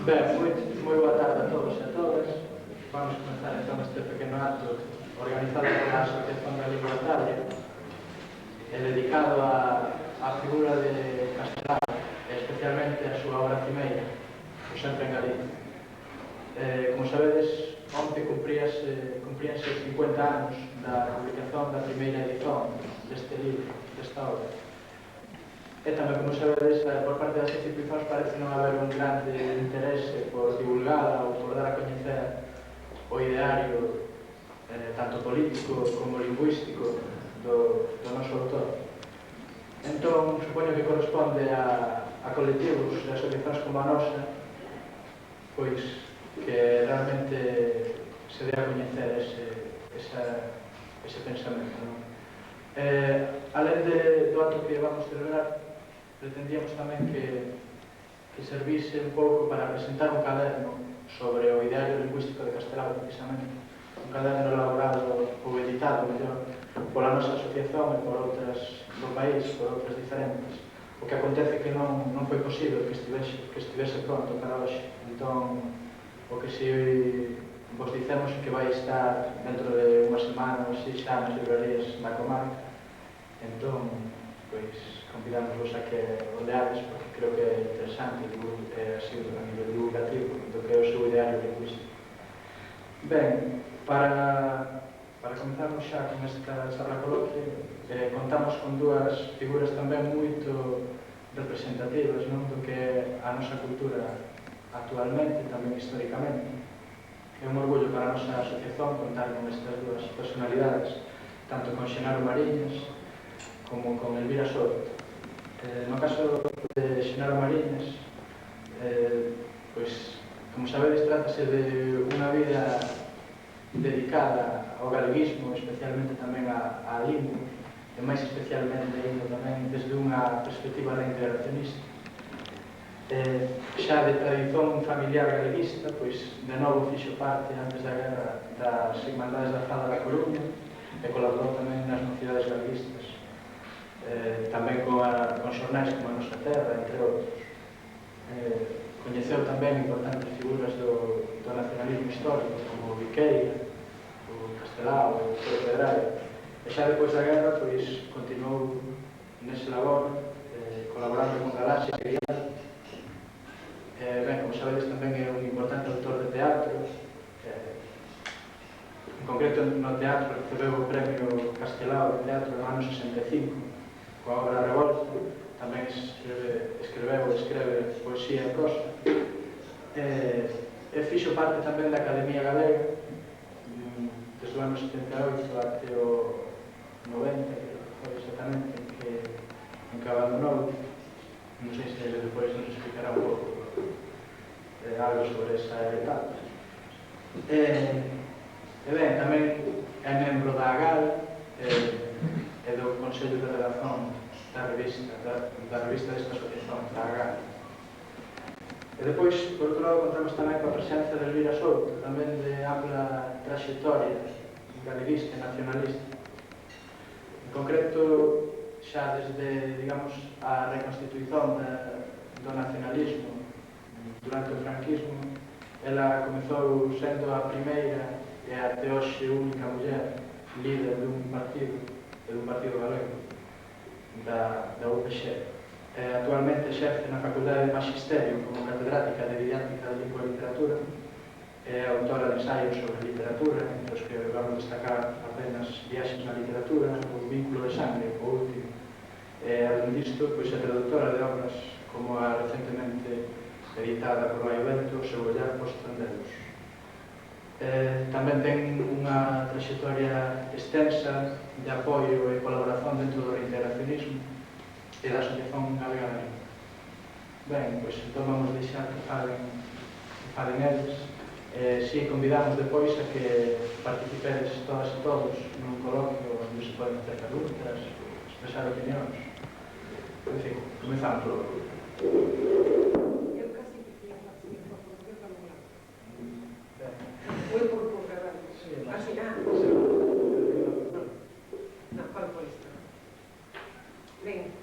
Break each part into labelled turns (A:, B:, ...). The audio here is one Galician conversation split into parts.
A: moi boa tarde a todos e a todas. Vamos comenzar entón este pequeno acto organizado pola Asociación da Lingua Italia e dedicado á figura de Castelao e especialmente a súa obra cimeira, o Sempre en Galicia. Como sabedes, onte cumpríanse 50 anos da publicación da primeira edición deste libro, desta obra. E tamén, como sabedes, por parte das institucións parece non haber un grande interese por divulgala ou por dar a coñecer o ideario tanto político como lingüístico do noso autor. Entón, supoño que corresponde a colectivos e asociacións como a nosa pois que realmente se dé a coñecer ese pensamento, non? Alén do acto que vamos celebrar, pretendíamos tamén que servise un pouco para presentar un caderno sobre o ideario lingüístico de Castelao, precisamente. Un caderno elaborado ou editado, mellor, pola nosa asociación e por outras do país, por outras diferentes. O que acontece que non foi posible que estivese pronto para hoxe. Entón, o que si vos dicemos que vai estar dentro de unha semana ou así xa nas librerías da comarca. Entón, pois, convidamos-vos a que o leades porque creo que é interesante e así a nivel divulgativo do que é o seu ideario lingüístico. Ben, para comenzarmos xa con esta charla coloquia, contamos con dúas figuras tamén moito representativas do que é a nosa cultura actualmente e tamén históricamente. É un orgullo para a nosa asociación contar con estas dúas personalidades, tanto con Xenaro Mariñas como con Elvira Soto. No caso de Xenaro Mariñas, pois, como sabedes, trátase de unha vida dedicada ao galeguismo, especialmente tamén á lingua, e máis especialmente indo tamén desde unha perspectiva reintegracionista. Xa de tradición familiar galeguista, pois de novo fixo parte antes da guerra das Irmandades da Fala da Coruña e colaborou tamén nas mocidades galeguistas, tamén con xornais como A Nosa Terra, entre outros. Coñeceu tamén importantes figuras do nacionalismo histórico, como o Viqueira, o Castelao, o Pedro Pedraio. E xa depois da guerra, pois, continuou nese labor, colaborando con Galaxia e Guiar. Ben, como sabedes, tamén é un importante autor de teatro. En concreto, no teatro, recebeu o premio Castelao de Teatro no ano 65, coa obra Revolta. Tamén escreve poesía e prosa. E fixo parte tamén da Academia Galega desde o ano 78 até o 90, que foi exactamente en que abandonou. Non sei se depois nos explicará un pouco algo sobre esa etapa. E ben, tamén é membro da AGAL e do Consello de Redacción da revista desta asociación, da AGAL. E depois, por outro lado, contamos tamén coa presencia de Elvira Souto, tamén de ampla trayectoria galeguista e nacionalista. En concreto, xa desde, digamos, a reconstitución do nacionalismo durante o franquismo, ela comezou sendo a primeira e até hoxe única muller líder dun partido galego, da UPX. Actualmente exerce na Facultade de Magisterio como catedrática de Didáctica de Lingua e Literatura. É autora de ensaios sobre literatura, entre os que vamos destacar apenas Viaxes na literatura, o Vínculo de Sangre, o último. Além disto, pois, é traductora de obras como a recentemente editada por Vai Vento, O seu ollar post-Trandelos. Tamén ten unha trayectoria extensa de apoio e colaboración dentro do reintegracionismo e da Asociación Galega da Lingua. Ben, pois entón vamos deixar que falen eles. Si convidamos depois a que participedes todas e todos nun coloquio onde se poden hacer preguntas, expresar opinións. En fin, comezamos por
B: Muy por grabar. Así, no, para por esto. Bien,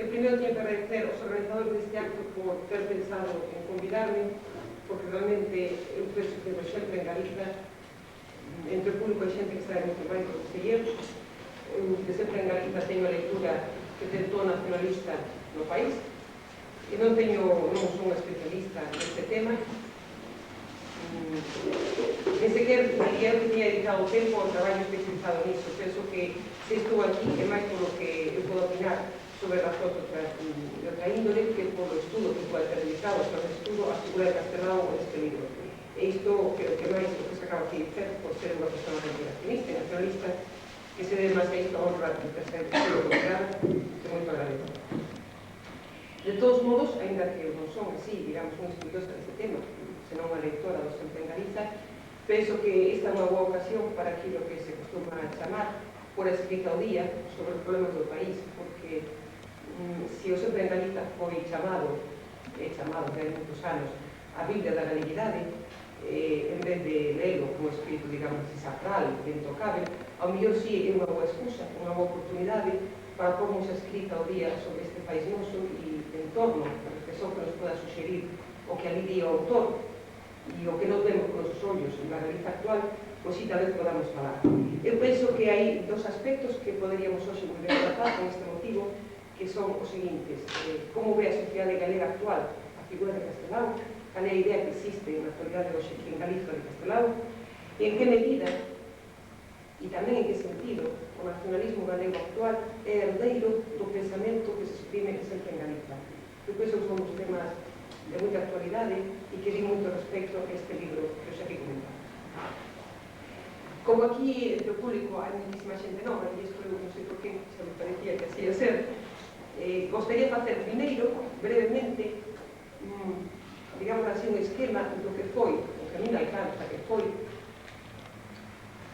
B: en primer Primeiro tiña que agradecer aos organizadores deste acto por ter pensado en convidarme, porque realmente eu penso que sempre en Galiza, entre o público hai xente que sabe moito máis do que eu, que sempre en Galiza teño a lectura que ten todo nacionalista no país, e non son unha especialista neste tema, nem sequer diría que tiña dedicado tempo ao traballo especializado nisso. Penso que se estou aquí é máis polo que eu podo opinar sobre razóns de outra índole que polo estudo que pode ter dedicado sobre o estudo a figura de Castelao neste libro. E isto creo que máis o que se acaba de dizer por ser unha persona relacionista e nacionalista que se debe máis a isto a honra do terceiro estudo do grado, que moito agradeço. De todos modos, ainda que eu non son así, digamos, unha estudiosa deste tema, senón unha lectora do sempre en Galiza, penso que esta é unha boa ocasión para aquilo que se costuma chamar por escrita ao día sobre os problemas do país, porque se o sempre en Galiza foi chamado que hai moitos anos, a Biblia da Galeguidade, en vez de lelo como escrito, digamos, sacral, intocável, ao mellor sí é unha boa excusa, unha boa oportunidade para pormos a escrita ao día sobre este país noso e en torno a reflexión que nos poda suxerir o que ali di o autor e o que non vemos con os ollos na Galiza actual, pois si tal vez podamos falar. Eu penso que hai dos aspectos que poderíamos hoxe moi ben tratar con este motivo, que son os seguintes: como ve a sociedade galega actual a figura de Castelao, cal é a idea que existe na actualidade hoxe aquí en Galiza de Castelao, e en que medida e tamén en que sentido o nacionalismo galego actual é herdeiro do pensamento que se exprime sempre en Galiza. Eu penso que son os temas de moita actualidade e que di moito respecto a este libro que os aquí comentamos. Como aquí entre o público hai muchísima xente nova, e isto eu non sei por que, xa me parecía que así ia ser, gostaría de facer primeiro, brevemente, digamos así, un esquema do que foi, o que a mí me alcanza, que foi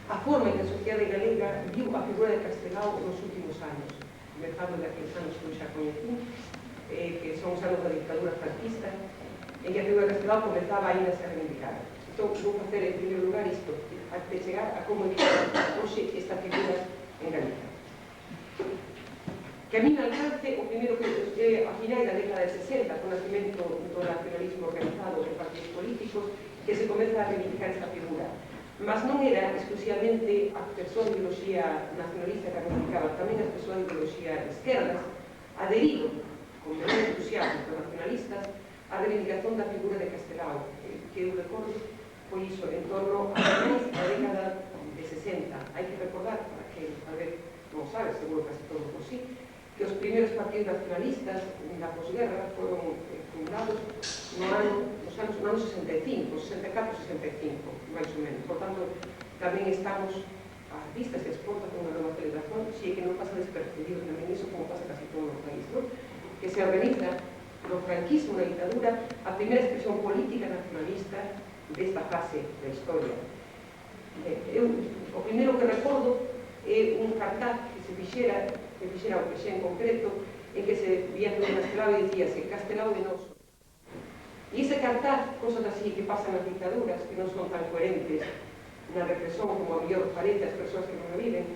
B: a forma en que a sociedade galega viu a figura de Castelao nos últimos anos, comenzando de aqueles anos que eu xa coñecí, que son os anos da dictadura franquista, en que a figura de Castelao comenzaba ainda a ser reivindicada. Entón, vou facer en primeiro lugar isto, de chegar a como é hoxe esta figura en Galiza. Que a mí me alcance, o primeiro que a final da década de 60, con o nacimento do nacionalismo organizado de partidos políticos, que se comeza a reivindicar esta figura. Mas non era exclusivamente a persoa de ideoloxía nacionalista que reivindicaba, tamén a persoa de ideoloxía de esquerdas, adherido con menor entusiasmo dos nacionalistas a reivindicación da figura de Castelao, que eu recordo foi iso en torno a máis da década de 60. Hai que recordar, para que tal vez non sabe, seguro casi todo por sí, que os primeiros partidos nacionalistas na posguerra foron fundados nos anos 65, 64, 65, máis ou menos. Por tanto, tamén estamos ás vistas e exportas de unha nova celebración, si é que non pasa despercebido tamén iso como pasa casi todo no país, non? Que se organiza no franquismo, na ditadura, a primeira expresión política nacionalista desta fase da historia. O primeiro que recordo é un cartaz que se fixera o Pexé en concreto, en que se vía todo Castelao e dicíase Castelao de noso. E ese cartaz, cosas así que pasan nas dictaduras, que non son tan coherentes na represión como a mellor parece as persoas que non a viven,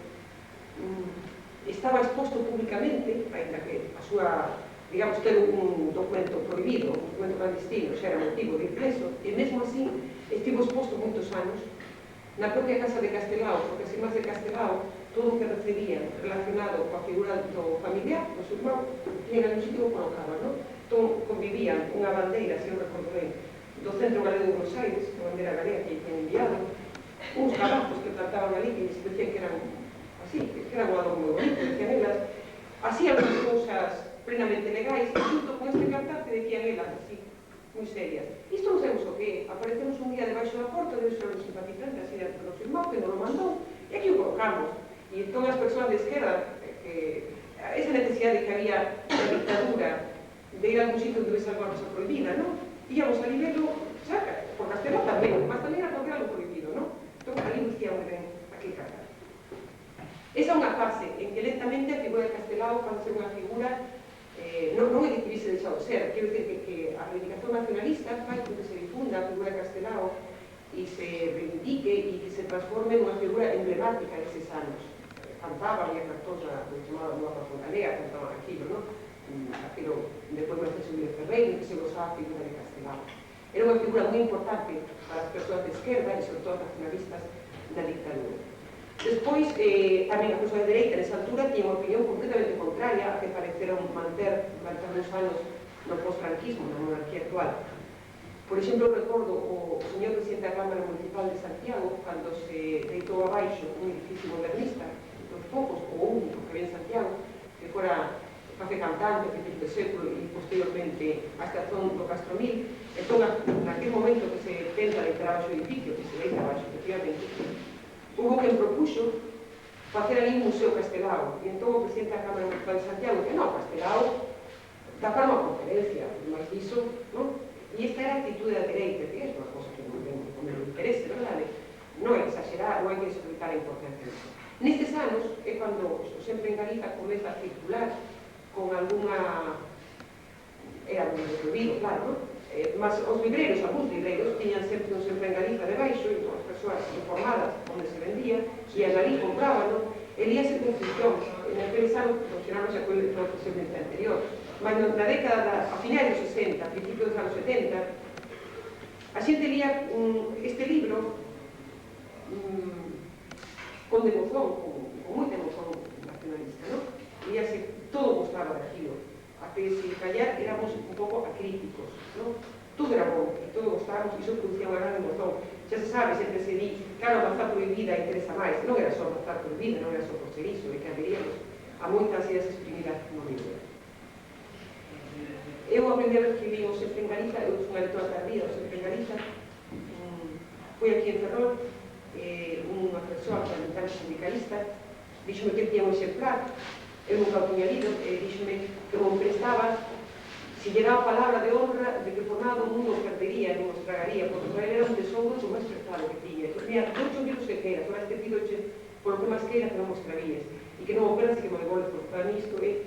B: estaba exposto públicamente, ainda que a súa, digamos, ter un documento prohibido, un documento clandestino, xa era motivo de ir preso, e mesmo así estivo exposto moitos anos na propia casa de Castelao, porque as irmás de Castelao, todo o que recibían relacionado coa figura do familiar, do seu irmão, tiñan no sitio que colocaban, non? Entón, convivían unha bandeira, se eu recordo ben, do Centro Galego de Buenos Aires, a bandeira galega que tiñan enviado, uns carrazos que plantaban ali, que les decían que eran así, que eran un adorno moi bonito, decían elas, así algunhas cousas plenamente legais, junto con este cartaz que decían elas así, moi serias. Isto non sabemos o que é, aparecemos un día debaixo da porta, debe ser un simpatizante, así era o noso irmão, que nos lo mandou, e aquí o colocamos. E todas as persoas de esquerda, esa necesidade que había na dictadura de ir a algún sitio onde hubiese alguna cosa prohibida, non? Íamos a libelo, saca, por Castelao tamén, mas tamén a cualquier algo prohibido, non? Entón, ali dicía moi ben aquel cartaz. Esa é unha fase en que lentamente a figura de Castelao pasa a ser unha figura non é que hubiese deixado de ser, quero dicir que a reivindicación nacionalista fai que se difunda a figura de Castelao e se reivindique e que se transforme nunha figura emblemática deses anos. Cantaban e as actores do chamado Nova Fontanea, cantaban aquilo, non? pero depois máis de Xulio Ferreiro, que se gozaba a figura de Castelao. Era unha figura moi importante para as persoas de esquerda e sobre todo as nacionalistas da dictadura. Despois, tamén a persoa de dereita, nesa altura, tiña unha opinión completamente contraria a que pareceron manter durante uns anos no post-franquismo, na monarquía actual. Por exemplo, recordo o señor presidente da Cámara Municipal de Santiago, cando se deitou abaixo un edificio modernista, dos poucos, o único que había en Santiago, que fora Café Cantante, a principios do século e posteriormente a estación do Castromil. Entón, naquele momento que se tenta deitar abaixo o edificio, que se deita abaixo, efectivamente, hubo quen propuxo facer ali un museo Castelao. E entón o presidente da Cámara Municipal de Santiago que non, Castelao dá para unha conferencia, máis diso, non? E esta era a actitude da dereita, que é unha cosa que non ten como interese, verdade? Non é exagerar, non hai que explicar a importancia disso. Nestes anos é cando sempre en Galiza comeza a circular con alguna... era un prohibido, claro, non? Mas os libreiros, algúns libreiros, tiñan sempre un sempre en Galiza debaixo, e as persoas informadas onde se vendía, e ali compraban, e líase con función. Naqueles anos funcionamos a coisa posiblemente anterior. Mas na década, a finais dos 60, a principios dos anos 70, a xente lía este libro con devoción, con moita emoción nacionalista, non? Líase, todo gustaba daquilo. A que se callar éramos un pouco acríticos, non? Todo era bom, e todo gostábamos, e iso producía unha gran emoción. Xa se sabe, sempre se di, claro, a mazá prohibida interesa máis. Non era só a mazá prohibida, non era só por ser iso, e que haberíamos a moitas ideas exprimidas no libro. Eu a primeira vez que vi o Sempre en Galiza, eu fui unha lectora tardía do Sempre en Galiza, fui aquí en Ferrol, unha persoa parlamentaria sindicalista, díxome que tinha un exemplar, eu nunca o tiña lido, e díxome que o prestaba, se lle daba palabra de honra de que por nada o mundo os perdería, non os tragaría, porque para ele era un tesouro do máis prestado que tiña. Mira, todos os libros que queiras, ahora este pidoche por lo que máis queiras que non os travías, e que non o perdas e que me devolves, porque para mí isto é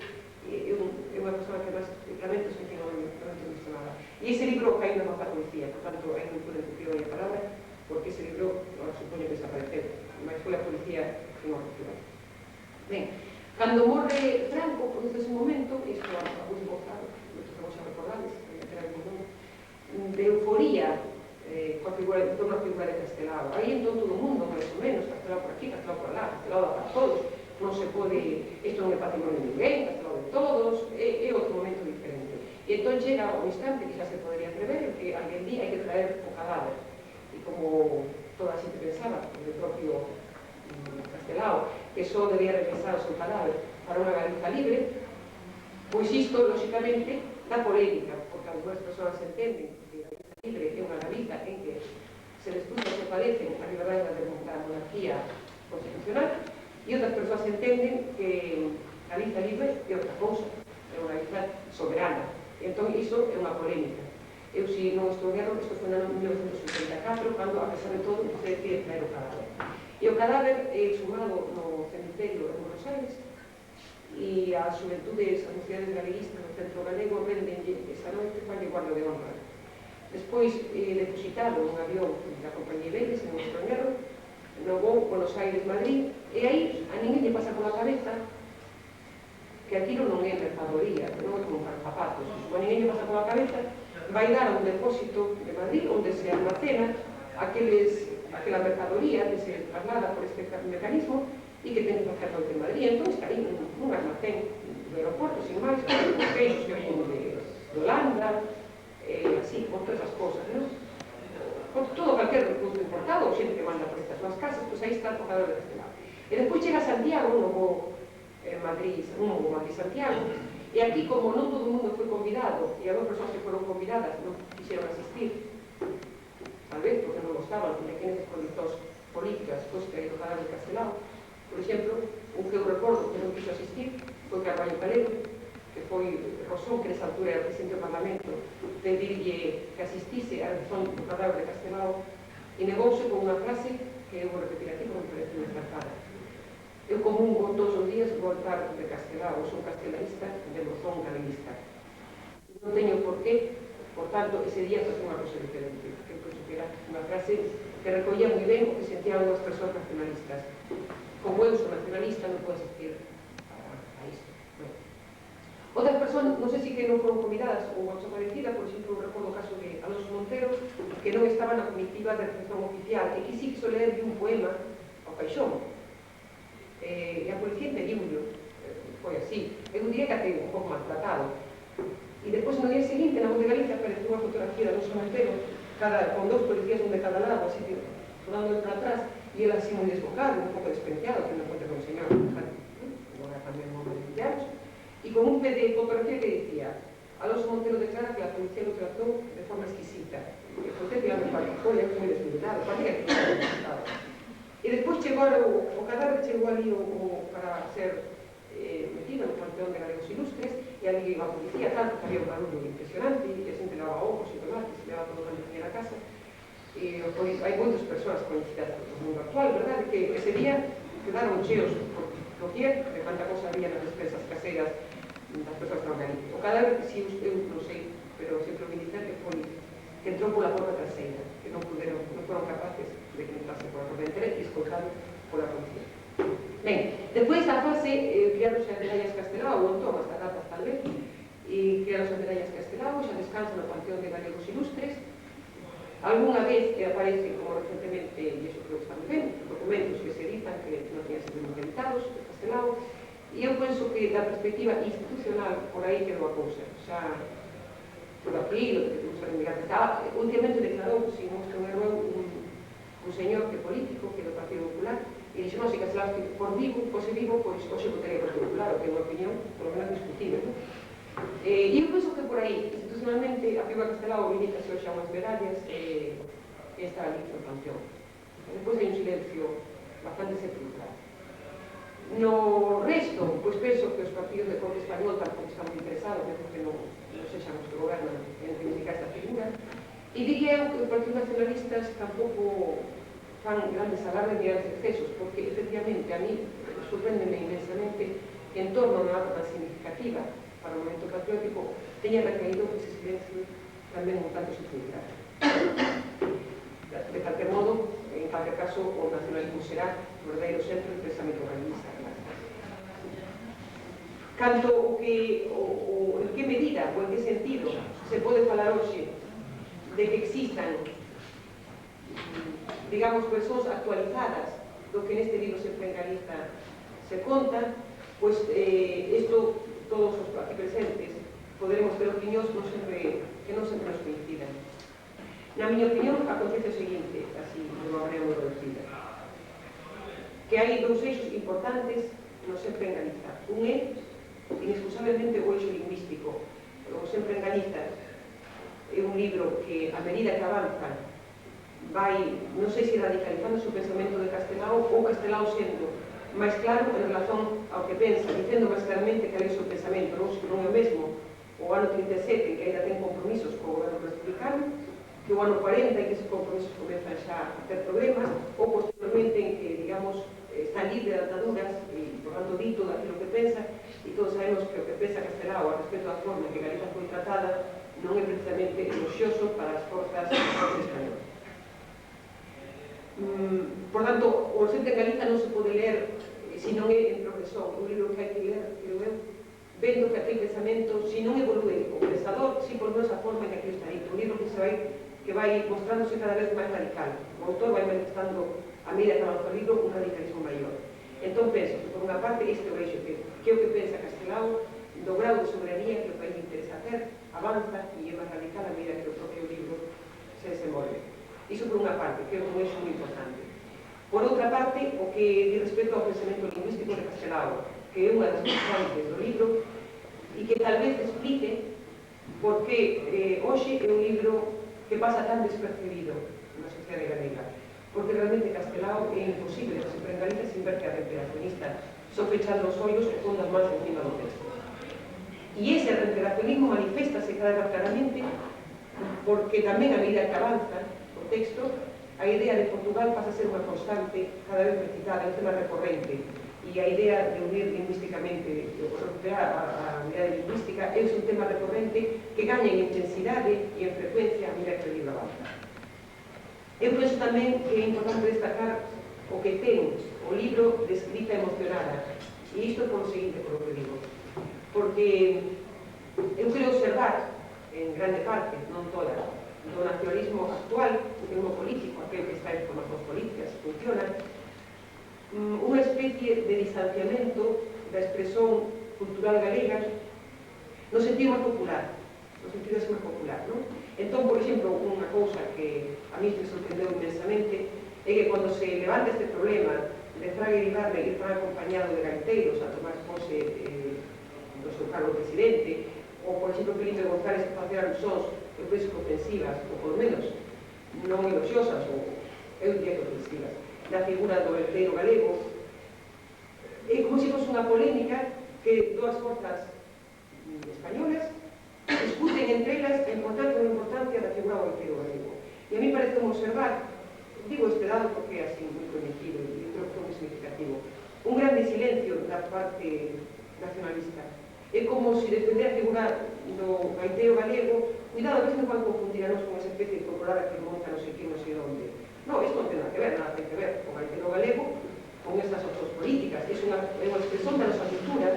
B: unha persona que máis lamentos que non visto nada. E ese libro cae na mapa policía, por tanto, aí non pude cumplir a palabra, porque ese libro, agora supoño que desapareceu, mas foi a policía que non recuperou. Ben, cando morre Franco, por ese momento, isto a último claro, que vamos a recordarles, que era un momento de euforía en torno a figura de Castelao. Aí entón todo o mundo, máis ou menos, Castelao por aquí, Castelao por lá, Castelao da para todos, non se pode, isto non é patrimonio de ninguén, Castelao de todos, é outro momento diferente. E entón chega o instante que xa se podería prever, en que alguén día hai que traer o cadáver. E como toda a xente pensaba, o propio Castelao, que só debía regresar o seu cadáver para unha Galiza libre, pois isto, lóxicamente, dá polémica, porque algunas persoas entenden que a Galiza libre é unha Galiza en que se disputa se parecen a liberdade da monarquía constitucional, e outras persoas entenden que Galiza libre é outra cousa, é unha Galiza soberana. Entón, iso é unha polémica. Eu, se non estou errado, isto foi no ano 1984, cando, a pesar de todo, se decide traer o cadáver. E o cadáver é exhumado no cemiterio en Buenos Aires, e as xuventudes, as sociedades galeguistas no centro galego rendenlle esa noite para guardo de honra. Despois, depositado un avión da compañía Iberes, en un extranjero, no voo Buenos Aires-Madrid, e aí a ninguén lle pasa pola cabeza que aquilo non é mercadoría, non é como para zapatos. A ninguén lle pasa pola cabeza, vai dar a un depósito de Madrid onde se almacena aquela mercadoría que se traslada por este mecanismo e que ten que facer noite en Madrid. Entón está aí un almacén do aeroporto, sin máis, os queixos que viñen de Holanda, así, con todas as cosas, non? Con todo calquer produto importado, ou xente que manda por estas súas casas, pois aí está o cadáver de Castelao. E despois chega a Santiago, un novo Madrid-Santiago, e aquí, como non todo o mundo foi convidado, e as persoas que foron convidadas non quixeron asistir, tal vez porque non gostaban de que nesas condicións políticas fosse traído o cadáver de Castelao. Por exemplo, un que eu recordo que non quiso asistir foi Carballo Calero, que foi Rosón, que nesa altura era presidente do Parlamento, pedirlle que asistise a razón do cadáver de Castelao, e negouse con unha frase que eu vou repetir aquí porque me parece moi tratada. Eu comungo todos os días o altar de Castelao, son castelanista de Rosón galeguista. Non teño por qué, por tanto, ese día foi unha cosa diferente, que penso que era unha frase que recollía moi ben o que sentían as persoas nacionalistas. Como eu sou nacionalista, non podo asistir a isto. Outras persoas non sei se que non foron convidadas ou a desaparecida, por exemplo, recordo o caso de Alonso Montero, que non estaba na comitiva de recepción oficial, e que sí quiso ler un poema ao Paixón. E a policía impediu-lo, foi así. Eu diría que até un pouco maltratado. E depois, no día seguinte, na Voz de Galicia, apareceu unha fotografía de Alonso Montero, con dos policías, un de cada lado, así que, rodando para atrás, e ele así moi desbocado, un pouco despenciado, que non conta con o señor, agora tamén non me limpiamos, e con un pé de fotografía que dicía: Alonso Montero declara que a policía lo tratou de forma exquisita. E foi tirando para a historia, moi desmeditado, parecía que non estaba. E despois chegou o cadáver, chegou ali para ser metido no Panteón de Galegos Ilustres, e ali iba a policía, tanto que había un barullo impresionante, e a xente levaba ojos e tomates, levaba todo o que na casa. E hai moitas persoas conhecidas do mundo actual, verdade, que ese día quedaron cheos por doquier de quanta cosa había nas despensas caseiras das persoas que non Galicia. O cadáver, si eu non sei, pero sempre me dicen que entrou pola porta traseira, que non foron capaces de que entrase pola porta entera e escoltado pola policía. Ben, despois da fase criaronse as medallas Castelao, ou entón, hasta datas tal vez, e criaronse as medallas Castelao, xa descansan no Panteón de Galegos Ilustres. Algúna vez aparece, como recentemente, e iso creo que está moi ben, documentos que se editan que non teñan sido editados, de Castelao, e eu penso que da perspectiva institucional por aí quedou a cousa. Xa, todo aquilo que temos a investigar, últimamente declarou, se non estou en erro, un señor que é político, que é do Partido Popular, e dixo, non, se Castelao por vivo, pois hoxe votaría o Partido Popular, o que é unha opinión, por lo menos discutible, non? E eu penso que por aí, institucionalmente, a figura Castelao limítase hoxe a unhas medallas e está ali no Panteón. Depois hai un silencio bastante sepulcral. No resto, pois penso que os partidos de corte español tampouco están moi interesados, penso que non sexan os que gobernan en reivindicar esta figura. E diría eu que os partidos nacionalistas tampouco fan grandes alardes ni grandes excesos, porque efectivamente a mí sorpréndeme inmensamente que en torno a unha data tan significativa para o momento patriótico teña recaído ese silencio tamén un tanto sepulcral. De calquer modo, en calquer caso, o nacionalismo será o verdadeiro centro do pensamento realista. Canto en que medida ou en que sentido se pode falar hoxe de que existan, digamos, persoas actualizadas do que neste libro Sempre en Galiza se conta, pois isto todos os aquí presentes poderemos ter opinións que non sempre nos coincidan. Na miña opinión, acontece o seguinte, así de unha maneira moi reducida, que hai dous eixos importantes no Sempre en Galiza. Un é, inexcusablemente, o eixo lingüístico. O Sempre en Galiza é un libro que, a medida que avanza, vai, non sei se radicalizando o pensamento de Castelao ou Castelao sendo máis claro en relación ao que pensa, dicendo máis claramente que é o seu pensamento, non é o mesmo o ano 37, que ainda ten compromisos co goberno republicano, que o ano 40, en que esos compromisos comenzan xa a ter problemas, ou posteriormente en que, digamos, está libre de ataduras e, por tanto, di todo aquilo que pensa, e todos sabemos que o que pensa Castelao a respecto da forma que Galiza foi tratada non é precisamente elogioso para as forzas españolas. Por tanto, o Sempre en Galiza non se pode ler se non é en progresión. Un libro que hai que ler, creo eu, vendo que aquel pensamento, se non evolúe o pensador, si por menos a forma en que aquilo está dito. Un libro que vai mostrándose cada vez máis radical. O autor vai manifestando, a medida que avanza o libro, un radicalismo maior. Entón penso que, por unha parte, este é o eixo que é o que pensa Castelao, do grau de soberanía que o país interesa ter, avanza e é máis radical a medida que o propio libro se desenvolve. Iso por unha parte, que é un eixo moi importante. Por outra parte, o que di respecto ao pensamento lingüístico de Castelao, que é unha das constantes do libro, e que tal vez explique por que hoxe é un libro que pasa tan despercebido na sociedade galega. Porque realmente Castelao é imposible de Sempre en Galiza sin ver que a reintegracionista só pechando os ollos e con as mans encima do texto. E ese reintegracionismo manifestase cada vez claramente porque tamén a medida que avanza o texto, a idea de Portugal pasa a ser unha constante cada vez recitada, é un tema recorrente, e a idea de unir lingüísticamente, de recuperar a unidade lingüística, é un tema recorrente que gaña en intensidade e en frecuencia a medida que o libro avanza. Eu penso tamén que é importante destacar o que ten o libro de escrita emocionada, e isto por o seguinte, por o que digo, porque grande parte, non toda, do nacionalismo actual, o nacionalismo político, aquel que está en formacións políticas, funciona, unha especie de distanciamento da expresión cultural galega no sentido máis popular, no sentido máis popular, non? Entón, por exemplo, unha cousa que a mí me sorprendeu intensamente é que cando se levanta este problema de Fraga Iribarne ir para acompañado de gaiteiros a tomar pose do seu cargo presidente, ou, por exemplo, Felipe González a facer alusóns que penso que ofensivas, ou por menos non eloxiosas, ou eu diría que ofensivas, da figura do gaiteiro galego, é como se fosse unha polémica que dúas forzas españolas discuten entre elas a importancia da figura do gaiteiro galego. E a mí parece observar, digo este dado porque é así moi conhecido e creo que é moi significativo, un grande silencio da parte nacionalista. É como se defender a figura do gaiteiro galego, cuidado, a veces non van confundir a nos con esa especie de corporada que monta non sei que, non sei onde. Non, isto non ten nada que ver, nada ten que ver con o gaiteiro galego, con estas outras políticas. É unha expresión da nosa cultura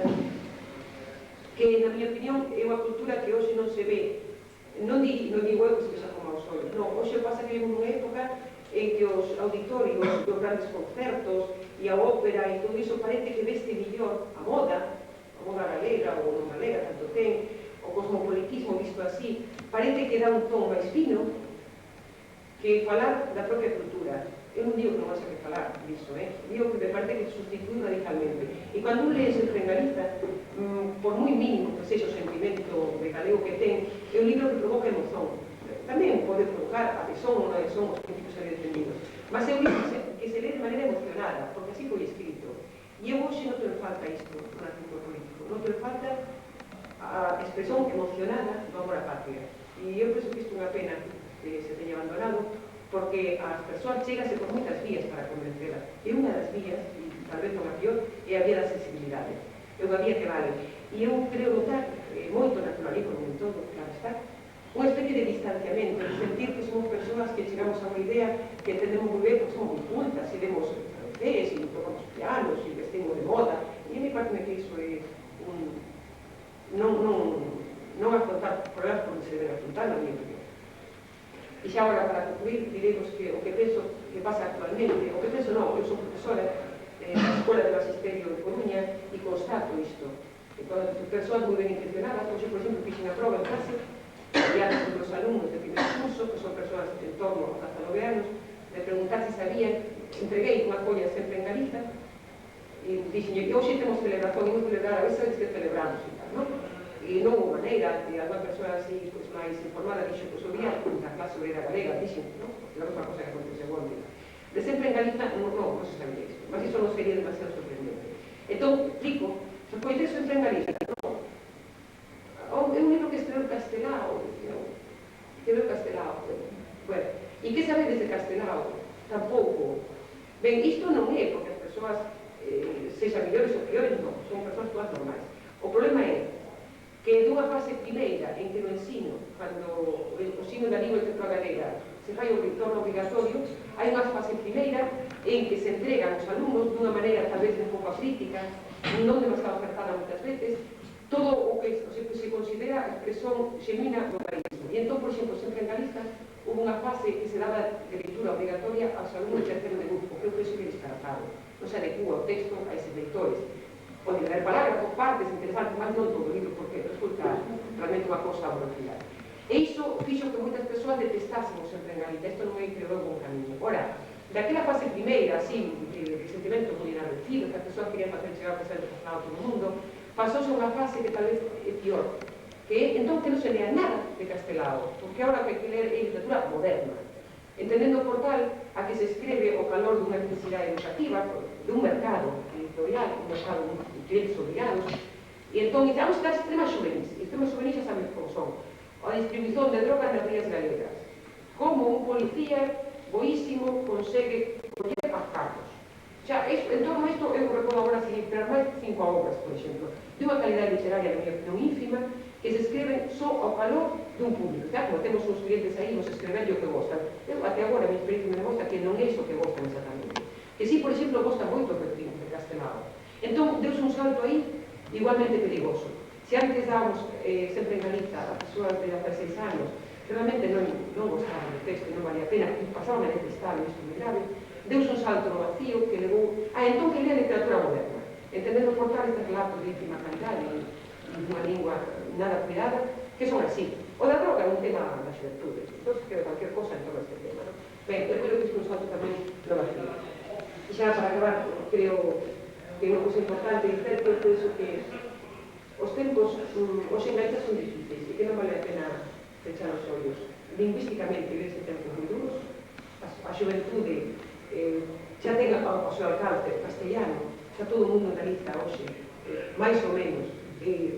B: que, na miña opinión, é unha cultura que hoxe non se ve. Non digo eu que se vexa como aos ollos, non, hoxe pasa que vivimos nunha época en que os auditorios, os grandes concertos e a ópera e todo iso parece que veste millor a moda galega ou non galega, tanto ten, o cosmopolitismo visto así, parece que dá un ton máis fino que falar da propia cultura. Eu non digo que non vas a que falar disso, digo que me parece que sustitui radicalmente. E cando un lee sempre en Galiza, por moi mínimo que sexa o sentimento de galego que ten, é un libro que provoca emoción. Tamén pode provocar a desón ou non a desón os principios ali defendidos. Mas é un libro que se lee de maneira emocionada, porque así foi escrito. E eu hoxe non te falta isto no artículo político, non te falta a expresión emocionada do amor á patria. E eu penso que isto é unha pena que se teña abandonado, porque as persoas chegase por moitas vías para convencelas. E unha das vías, e tal vez non a peor, é a vía da sensibilidade. É unha vía que vale. E eu creo notar moito naturalismo en todo, claro está, unha especie de distanciamento, de sentir que somos persoas que chegamos a unha idea que entendemos moi ben, porque somos moi cultas, e vemos francés, e tocamos pianos, e vestimos de moda, e a mí parece que iso é non afrontar problemas por onde se deben afrontar, na minha opinión. E xa agora, para concluir, diremos que o que penso que pasa actualmente, o que penso non, eu sou profesora na Escola de Magisterio de Coruña e constato isto, que cando persoas moi ben intencionadas, por exemplo, fixen a prova en clase, guiadas por os alumnos de primeiro curso, que son persoas en torno a 19 anos, de preguntar se sabían, entreguei unha colla sempre en Galiza, e dixen, e hoxe temos celebración, e imos celebrar, a veces que celebramos e tal, non? E non houve maneira, e alguna persoa así máis informada dixo que subía na clase obrera galega, dixen, non? Porque é unha cosa que acontece onde. De sempre en Galiza, non se sabía isto, mas iso non sería demasiado sorprendente. Entón, explico, se pois iso sempre en Galiza, non? É un libro que escreveu Castelao, bueno, e que sabedes de Castelao? Tampouco. Ben, isto non é porque as persoas sexan millores ou piores, non, son persoas todas normais. O problema é que dunha fase primeira en que no ensino, cando o ensino da lingua e cultura galega se fai o retorno obligatorio, hai unha fase primeira en que se entregan os alumnos dunha maneira tal vez un pouco crítica, non demasiado acertada moitas veces, todo o que se considera a expresión xenuina do galeguismo. E entón, por exemplo, sempre en Galiza, houve unha fase que se daba de lectura obligatoria aos alumnos de terceiro de grupo, que eu penso que é disparatado. Non se adecua o texto a eses lectores. Pode haber parágrafos, partes interesantes, mas non todo o libro, porque resulta realmente unha cousa aborrecida. E iso fixo que moitas persoas detestásemos sempre en Galiza. Isto non é, creo, un bon camiño. Ora, daquela fase primeira, así, de sentimento moi enardecido, que as persoas querían facer chegar a presente a todo o mundo, pasouse unha fase que tal vez é pior, que é, entón, que non se lea nada de Castelao, porque agora que hai que ler é literatura moderna, entendendo por tal a que se escribe o calor dunha necesidade educativa, dun mercado editorial, un mercado de clientes obligados, e entón, vamos a dar extremas juvenis, e extremas juvenis xa sabes como son, a distribución de drogas nas rías galegas, como un policía boísimo consegue coller as cartos. Xa, en torno a isto, eu recordo agora pero máis 5 obras, por exemplo, de unha calidade literaria, na minha opinión, ínfima, que se escreven só ao calor dun público. Xa, como temos uns clientes aí, nos escreven o que gostan. Eu, até agora, a minha experiencia me demostra que non é iso que gostan exactamente. Que si, por exemplo, gostan moito de Castelao. Entón, deuse un salto aí igualmente perigoso. Se antes dábamos sempre en Galiza a persoas de 16 anos que realmente non gostaban do texto, non valía a pena, e pasaban a detestar, isto moi grave, deus un salto no vacío que levou a entón que lea literatura moderna, entendendo por tal estes relatos de íntima calidade e unha lingua nada cuidada, que son así. O da droga é un tema da xuventude, entón se queda cualquier cosa en todo este tema, non? Ben, eu creo que isto é un salto tamén no vacío. E xa para acabar, creo que é unha cosa importante dizer que eu penso que os tempos hoxe en Galicia son difíciles e que non vale a pena fechar os ollos. Lingüísticamente vese tempos moi duros, a xuventude xa ten ao seu alcance o castellano, xa todo o mundo en Galiza hoxe, máis ou menos,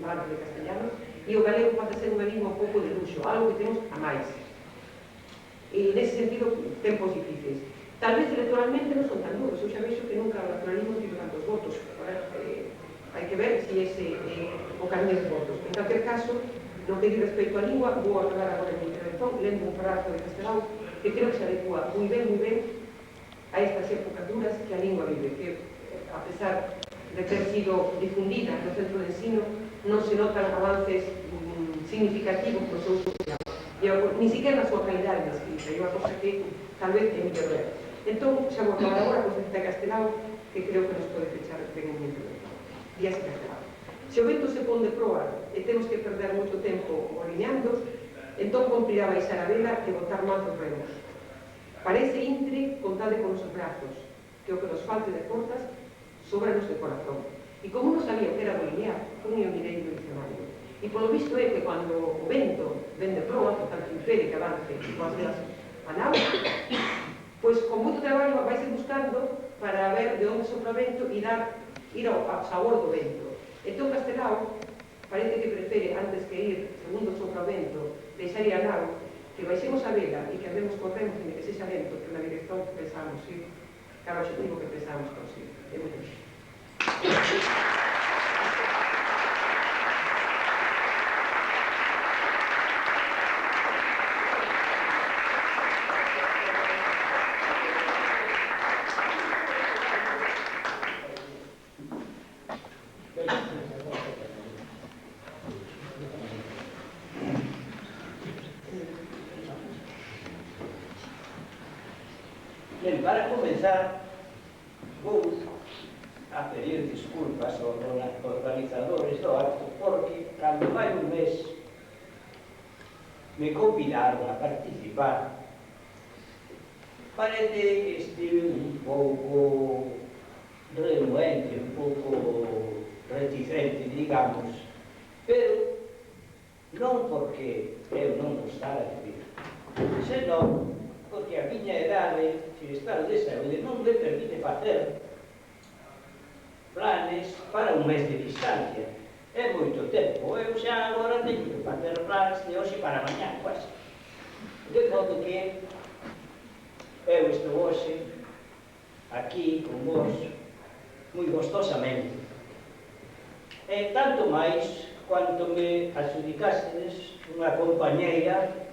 B: falamos de castellano, e o galego pode ser unha lingua un pouco de luxo, algo que temos a máis. E nese sentido, tempos difíciles. Tal vez electoralmente non son tan duros, eu xa vexo que nunca o nacionalismo tivo tantos votos. Hai que ver se ese o cambio de votos. En calquer caso, no que di respecto á lingua, vou acabar agora en intervención, lendo un parágrafo de Castelao, que creo que se adecua moi ben a estas épocas duras que a lingua vive, que a pesar de ter sido difundida no centro de ensino, non se notan avances significativos no seu uso, ni siquiera na súa calidade de escrita, é unha cosa que tal vez é mellor ver. Entón, xa vou acabar agora con Cita Castelao, que creo que nos pode fechar ben en intervención. Díaz Castelao. Se o vento se pon de proa e temos que perder moito tempo oriñando, entón cumprirá baixar a vela e botar manzos remos. Parece intre contade con os brazos, que o que nos falte de cortas sobranos de corazón. E como non sabía o que era bolinear, un eu mirei no dicionario. E polo visto é que cando o vento ven de proa, por tanto impede que avance coas velas a nau, pois con moito traballo vais buscando para ver de onde sopra o vento e ir ao sabor do vento. Entón Castelao parece que prefere, antes que ir segundo sopra o vento, deixar ir a nau, que baixemos a vela e que andemos corremos e que sexa lento, que na dirección que pensamos ir, cada objetivo que pensamos conseguir. É moi difícil.
C: Ben, para comenzar, vou a pedir disculpas aos organizadores do acto porque cando vai un mes me convidaron a participar. Parece que estive un pouco renuente, un pouco reticente, digamos, pero non porque eu non gostara de vir, senón porque a miña edade, se estado de saúde, non me permite facer planes para un mes de distancia. É moito tempo. Eu xa agora teño que facer planes de hoxe para mañá, quase. De modo que eu estou hoxe aquí con vos moi gostosamente. E tanto máis cuanto me adxudicastes unha compañeira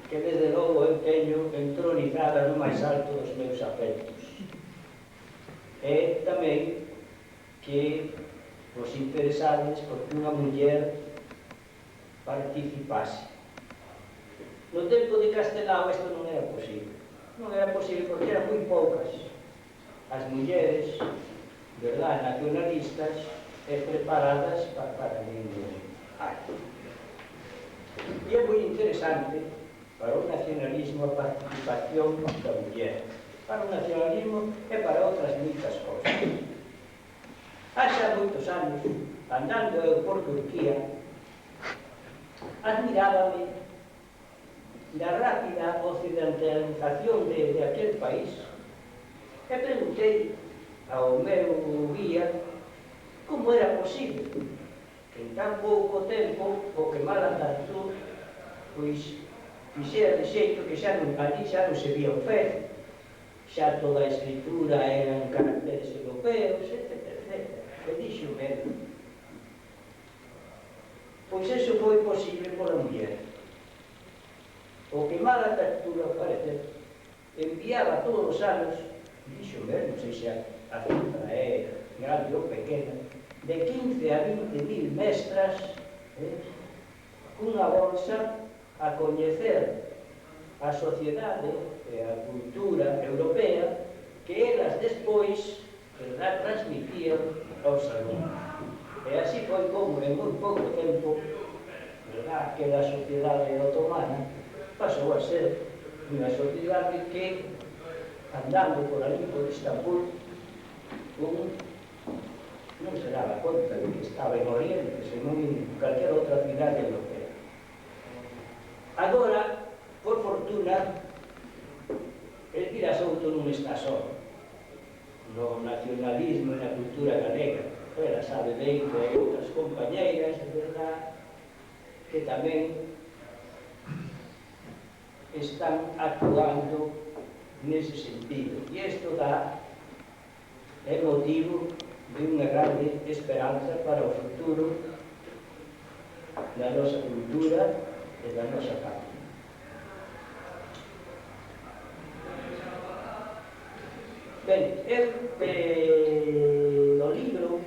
C: que desde logo eu teño entronizada no máis alto dos meus afectos. E tamén que vos interesades porque unha muller participase. No tempo de Castelao isto non era posible. Non era posible porque eran moi poucas as mulleres, verdad, nacionalistas e preparadas para ningún acto. E é moi interesante para o nacionalismo a participación da muller, para o nacionalismo e para outras moitas cousas. Há xa moitos anos, andando eu por Turquía, admirábame da rápida occidentalización de aquel país e preguntei ao meu guía como era posible que en tan pouco tempo o que mal adaptou pois fixera de xeito que xa non se vía o fer, xa toda a escritura eran caracteres europeos, etc. E dixo mesmo. Pois eso foi posible pola muller. O que mal apertura ao parecer enviaba todos os anos, dixo mesmo, sei xa a cifra é grande ou pequena, de 15 a 20.000 mestras cunha bolsa a coñecer a sociedade e a cultura europea que elas despois transmitían aos alumnos. E así foi como en moi pouco tempo aquela sociedade otomana pasou a ser unha sociedade que, andando por ali por Istambul, non se daba conta de que estaba en Oriente, senón en calquera outra cidade europea. Agora, por fortuna, Elvira Souto non está só no nacionalismo e na cultura galega. Ela sabe ben que hai outras compañeiras, de verdad, que tamén están actuando nese sentido. E isto é motivo de unha grande esperanza para o futuro da nosa cultura e da nosa causa. Ben, o libro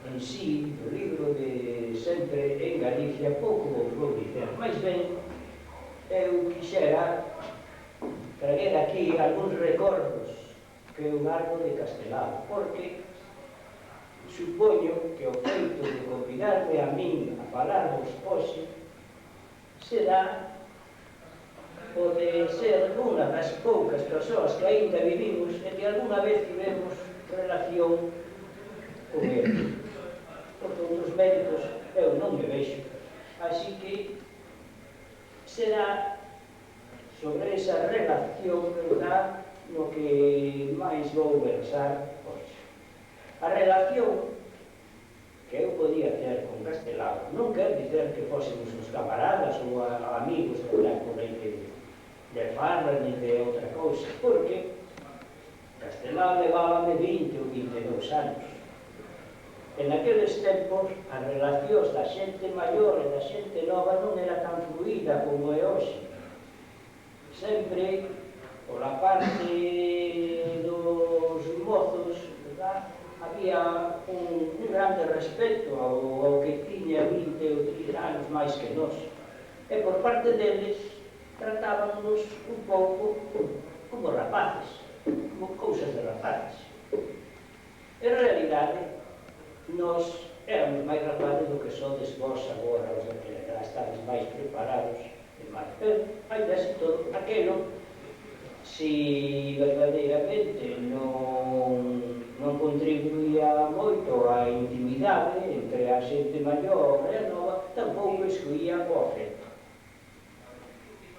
C: en sí, o libro de Sempre en Galicia, pouco vos vou dizer, máis ben eu quixera traer aquí algúns recordos que eu gardo de Castelao, porque supoño que o feito de convidarme a min a falarvos hoxe será o de ser unha das poucas persoas que ainda vivimos e que alguna vez tivemos relación con ele. Porque outros médicos eu non me vexo. Así que será sobre esa relación, verdad, no que máis vou versar hoxe. A relación que eu podía ter con Castelao non quer dizer que fósemos os camaradas ou amigos de farra ni de outra cousa, porque Castelao levábame 20 ou 22 anos. En aqueles tempos, as relacións da xente maior e da xente nova non era tan fluida como é hoxe. Sempre, pola parte dos mozos, verdad, había un grande respeto ao que tiña 20 ou 30 anos máis que nós. E por parte deles, tratábamos un pouco como rapaces, como cousas de rapaces. En realidade, nós éramos máis rapaces do que sodes vos agora, os que estades máis preparados e máis. Pero, ainda así todo, aquelo, si verdadeiramente non contribuía moito á intimidade entre a xente maior e a nova, tampouco excluía o afecto.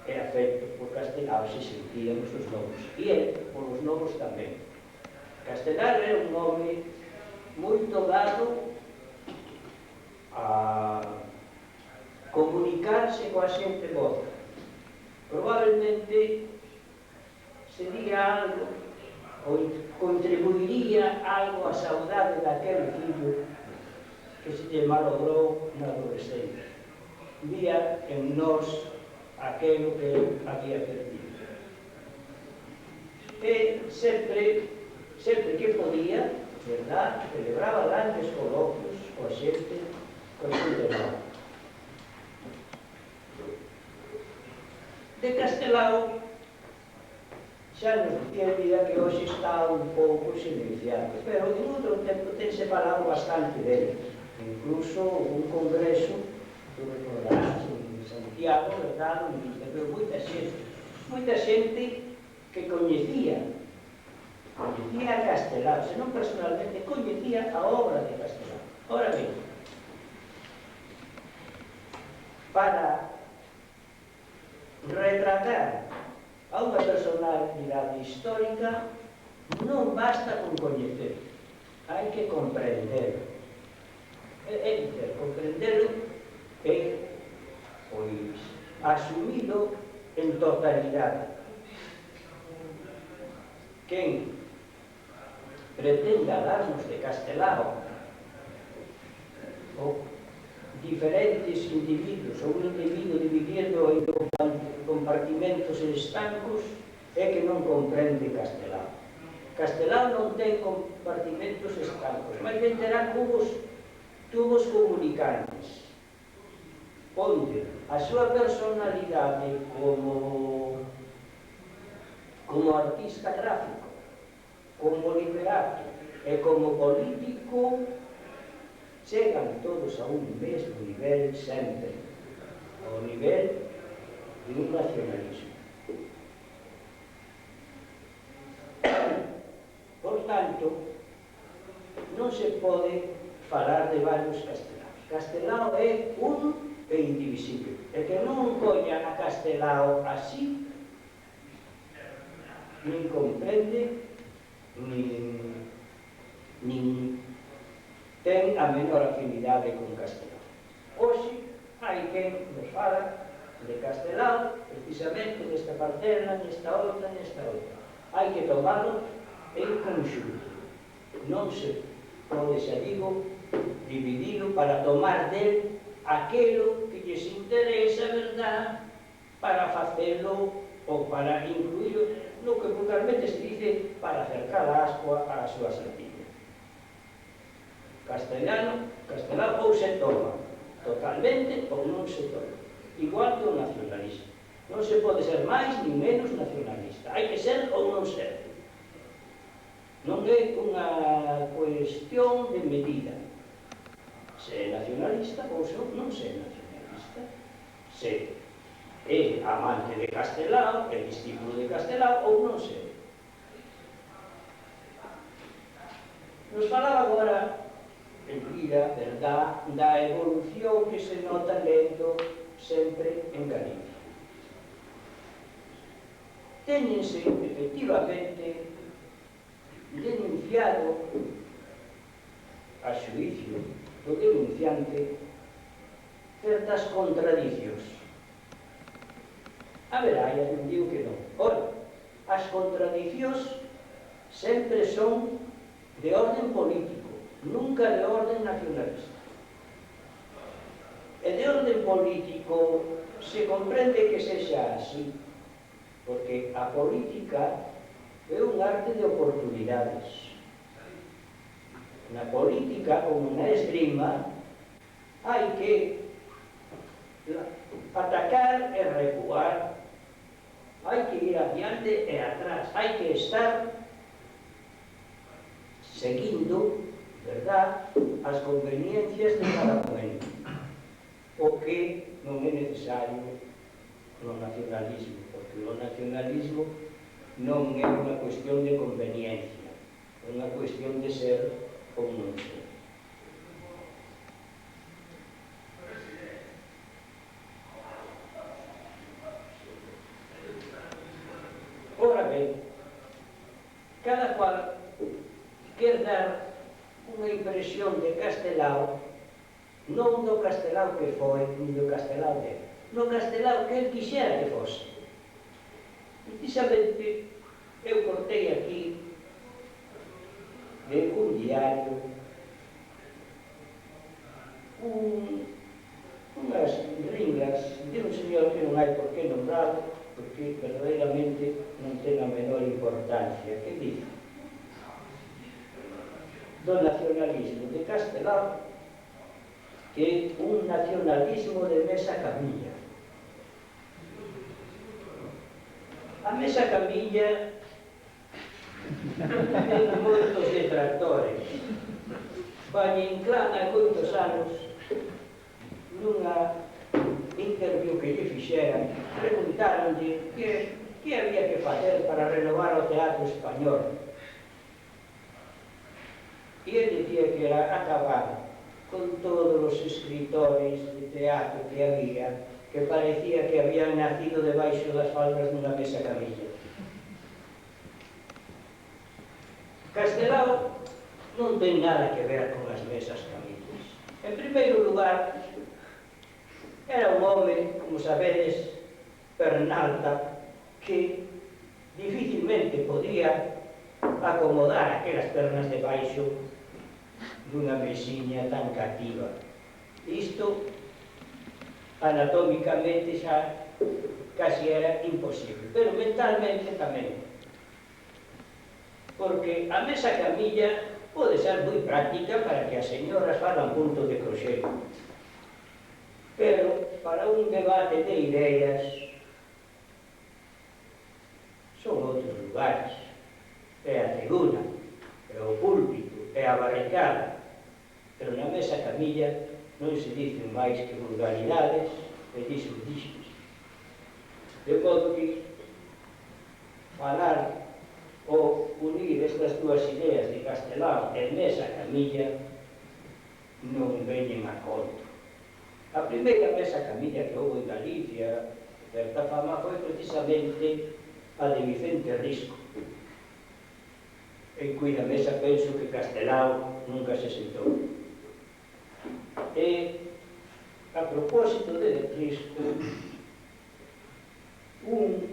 C: E afecto por Castelao se sentíamos os novos, e ele por os novos tamén. Castelao era un home moito dado a comunicarse coa xente moza. Probablemente sería algo ou contribuiría algo á saudade daquele fillo que se lle malogrou na adolescencia. Vía en nós aquelo que había perdido. E sempre que podía, verdad, celebraba grandes coloquios coa xente nova. De Castelao xa nos dicía vida que hoxe está un pouco silenciado, pero en outro tempo tense falado bastante dele. Incluso un congreso, tu recordarás, en Santiago, verdad, pero moita xente que coñecía a Castelao, senón personalmente coñecía a obra de Castelao. Ora ben, para retratar a unha personalidade histórica non basta con coñecer, hai que comprendelo. É dizer, comprendelo é, pois, asumido en totalidade. Quen pretenda darnos de Castelao ou diferentes individuos ou un individuo dividido en compartimentos estancos é que non comprende Castelao. Castelao non ten compartimentos estancos, máis ben terá cubos tubos comunicantes, onde a súa personalidade como artista gráfico, como literato e como político chegan todos a un mesmo nivel sempre, ao nivel de un nacionalismo. Por tanto, non se pode falar de varios Castelaos. Castelao é un e indivisible. E que non coña a Castelao así, nin comprende, nin ten a menor afinidade con Castelao. Hoxe hai quen nos fala de Castelao, precisamente nesta parcela, nesta outra. Hai que tomalo en conxunto. Non se pode, xa digo, dividido para tomar del aquilo que lles interesa, verdad, para facelo ou para incluílo no que vulgarmente se dice para acercar a ascua á súa sardinha. Castelao ou se toma totalmente ou non se toma. Igual que o nacionalismo. Non se pode ser máis ni menos nacionalista. Hai que ser ou non ser. Non é unha cuestión de medida. Se é nacionalista ou non se é nacionalista. Se é amante de Castelao, é discípulo de Castelao ou non se é. Nos falaba agora Elvira, verdad, da evolución que se nota lendo sempre en Galicia. Téñense, efectivamente, denunciado a xuicio do denunciante certas contradicións. A ver, hai alguén digo que non. Ora, as contradicións sempre son de orden político, nunca de orden nacionalista. E de orden político se comprende que sexa así, porque a política é un arte de oportunidades. Na política, como na esgrima, hai que atacar e recuar, hai que ir adiante e atrás, hai que estar seguindo, verdad, as conveniencias de cada momento, o que non é necesario no nacionalismo, porque o nacionalismo non é unha cuestión de conveniencia, é unha cuestión de ser ou non ser. Ora ben, cada cual quer dar unha impresión de Castelao, non do Castelao que foi, ni do Castelao dele, no Castelao que el quixera que fose. Precisamente, eu cortei aquí de un diario unhas ringlas de un señor que non hai por que nombrado, porque verdadeiramente non ten a menor importancia, que dice do nacionalismo de Castelao que é un nacionalismo de mesa camilla. A mesa camilla ten moitos detractores. Valle Inclán hai moitos anos, nunha interview que lle fixeran, preguntaronlle que había que facer para renovar o teatro español. E ele dicía que era acabar con todos os escritores de teatro que había, que parecía que habían nacido debaixo das faldas dunha mesa camilla. Castelao non ten nada que ver con as mesas camillas. En primeiro lugar, era un home, como sabedes, pernalta, que dificilmente podía acomodar aquelas pernas debaixo dunha mesiña tan cativa. Isto, anatómicamente, xa casi era imposible, pero mentalmente tamén. Porque a mesa camilla, pode ser moi práctica para que as señoras falan punto de croxet. Pero, para un debate de ideas, son outros lugares. É a tribuna, é o púlpito, é a barricada. Pero na mesa camilla non se dicen máis que vulgaridades e discuticiones. De modo que falar ou unir estas dúas ideas de Castelao e mesa camilla non veñen a conto. A primeira mesa camilla que houve en Galicia, de certa fama, foi precisamente a de Vicente Risco, en cuya mesa penso que Castelao nunca se sentou. E, a propósito de Risco, un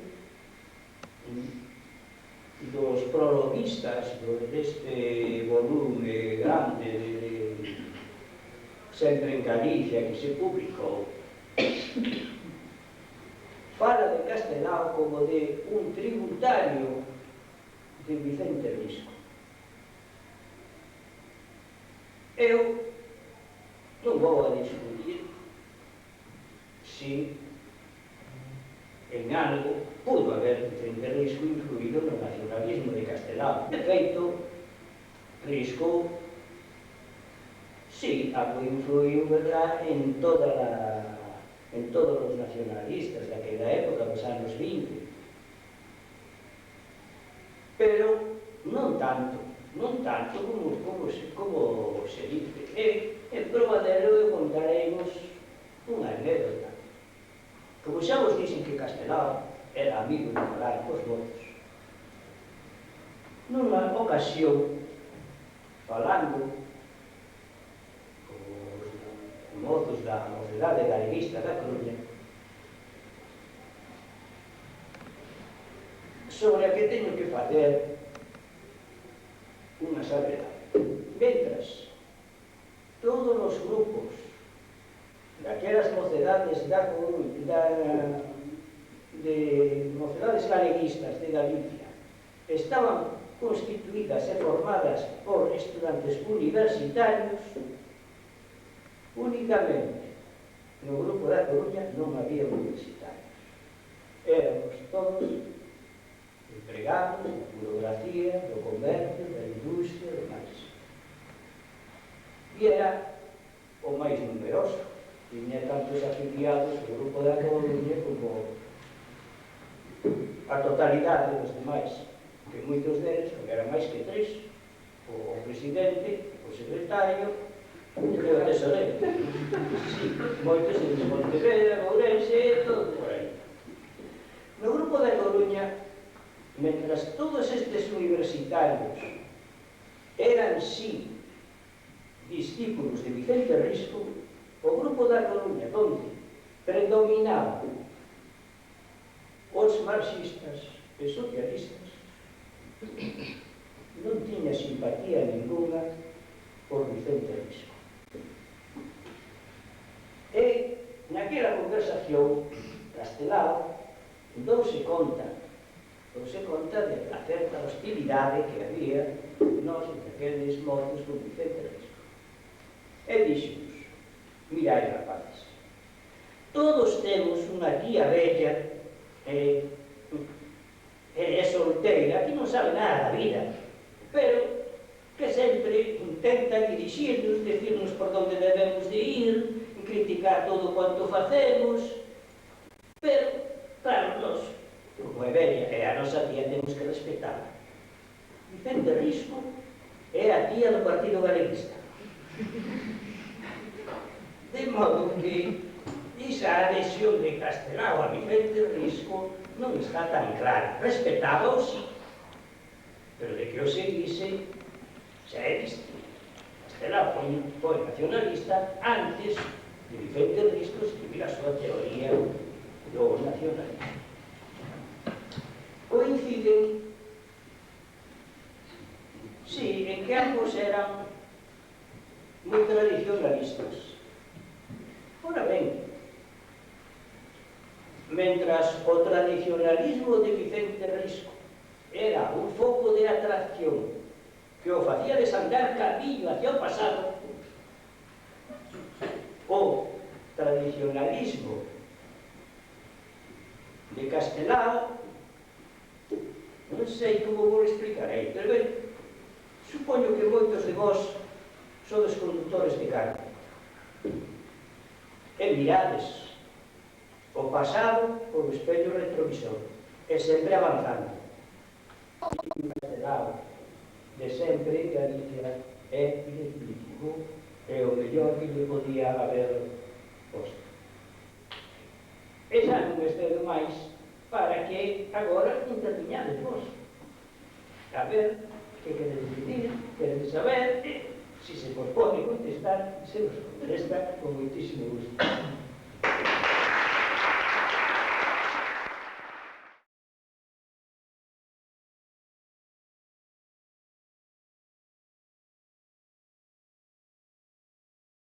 C: dos prologuistas deste volume grande de Sempre en Galicia que se publicou fala de Castelao como de un tributario de Vicente Risco. Eu non vou a discutir se en algo pudo haber Vicente Risco influído no nacionalismo de Castelao. De feito, Risco sí, algo influiu, verdad, en todos os nacionalistas daquela época, dos anos 20. Pero non tanto como se dice. En prova delo eu contareimos unha anécdota. Como xa vos dixen que Castelao era amigo de falar cos mozos, nunha ocasión, falando cos mozos da Mocedade Galeguista da Coruña, sobre a que teño que facer unha salvedade. Mentras todos os grupos daquelas mocedades de mocedades galeguistas de Galicia estaban constituídas e formadas por estudantes universitarios, únicamente no grupo da Coruña non había universitarios. Éramos todos empregados da burocracia, do comercio, da industria e demais. E era o máis numeroso. Tiña tantos afiliados o grupo da Coruña como a totalidade dos demais, que moitos deles non eran máis que tres: o presidente, o secretario e o tesoreiro. Sí, moitos de Pontevedra, Ourense, todo por aí. No grupo da Coruña, mentras todos estes universitarios eran sí discípulos de Vicente Risco, o grupo da Coruña, onde predominaban os marxistas e socialistas, non tiña simpatía ninguna por Vicente Risco. E naquela conversación, Castelao douse conta de a certa hostilidade que había nos entre aqueles mozos con Vicente Risco. E dixemos: mirai, rapazes, todos temos unha tía bella e solteira que non sabe nada da vida, pero que sempre intenta dirixirnos, decirnos por onde debemos de ir, criticar todo quanto facemos, pero, claro, nos, como é bella, é a nosa tía, temos que respetarla. Vicente Risco é a tía do Partido Galeguista. De modo que esa adhesión de Castelao a Vicente Risco non está tan clara. Respetaba-o, sí, pero de que o seguise xa é distinto. Castelao foi nacionalista antes de Vicente Risco escribir a súa teoría do nacionalismo. Coinciden, sí, en que ambos eran moi tradicionalistas. Ora ben, mentras o tradicionalismo de Vicente Risco era un foco de atracción que o facía desandar camiño hacia o pasado, o tradicionalismo de Castelao, non sei como vos explicarei, pero ben, supoño que moitos de vós sodes condutores de carro e mirades o pasado polo espello retrovisor e sempre avanzando. Castelao, de sempre, Galicia é definitivo e o mellor que lle podía haber posto. E xa non estedo máis para que agora interviñades vos a ver que queredes dicir, queredes saber, se vos pode contestar, se vos contesta con moitísimo gusto.